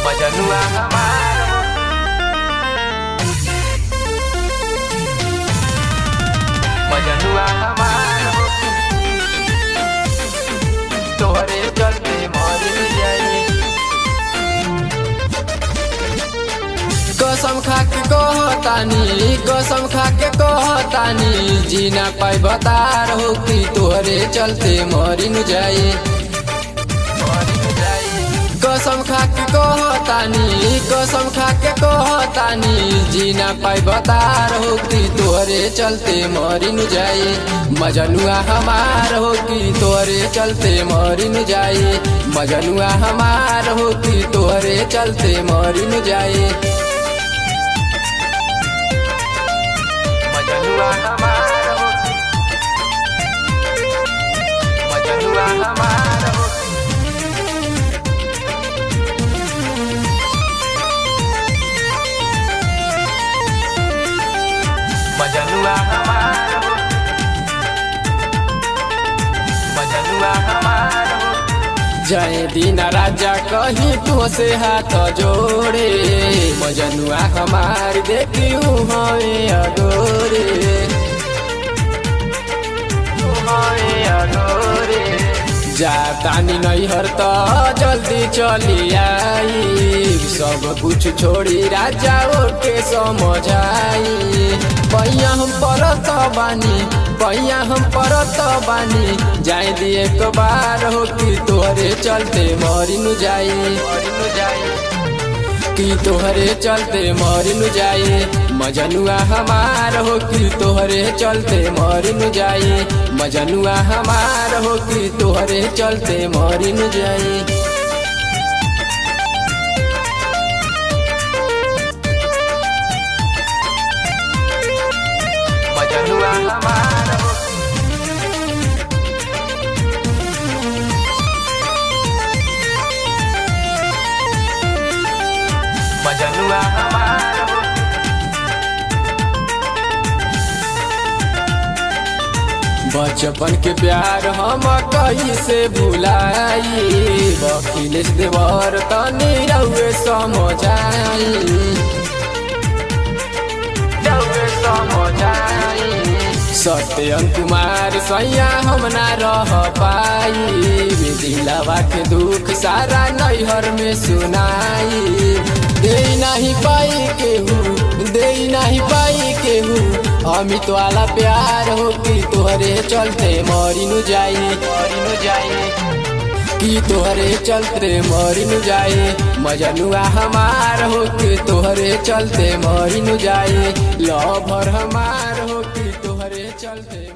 मजनुआ हमार हो, मजनुआ हमार हो, तोहरे चलते मर जाई। कसम खा के कहतानी, कसम खा के कहतानी, जीना पाई बतार हो कि तोहरे चलते मरिन जाई। कसम खा के कहतानी, कसम खा के कहतानी, जीना पाई बतार हो कि तोहरे चलते मरिन जाई। मजनुआ हमार हो कि तोहरे चलते मरिन जाई। मजनुआ हमार हो कि तोहरे चलते मरिन जाई। मजनुआ हमार हो, मजनुआ हमार हो, मजनुआ हमार हो, मजनुआ हमार हो। जय दीना राजा कहीं तो से हाथ जोड़े, मजनुआ हमार देखियो हमें अगोरे, हमें अगोरे। जातानी नैहर तो जल्दी चली आई। सब कुछ छोड़ी राजा के समझाई। पैया हम परत बानी, पैया हम परत बानी, जाए दिए एक बार हो कि तोहरे चलते मरिन जाई। मरिन जाई कि तोहरे चलते मरिन जाई। मजनुआ हमार हो कि तोहरे चलते मरिन जाई। मजनुआ हमार हो कि तोहरे चलते मरिन जाई। मजनुआ हमार हो, मजनुआ हमार हो, बचपन के प्यार हम कैसे भुलाई। वकीलेश देवर तनी रउए समझाई। रउए समझाई। सत्यम कुमार सैया हम ना रह पाई। दिलवा के दुख सारा नैहर में सुनाई। दे नहीं पाई केहू, दे नहीं पाई केहू, अमित वाला प्यार हो कि तोहरे चलते मरिन जाई। मरिन जाई कि तोहरे चलते मरिन जाई। मजनुआ हमार हो कि तोहरे चलते मरिन जाई। लवर हमार हो कि तोहरे चलते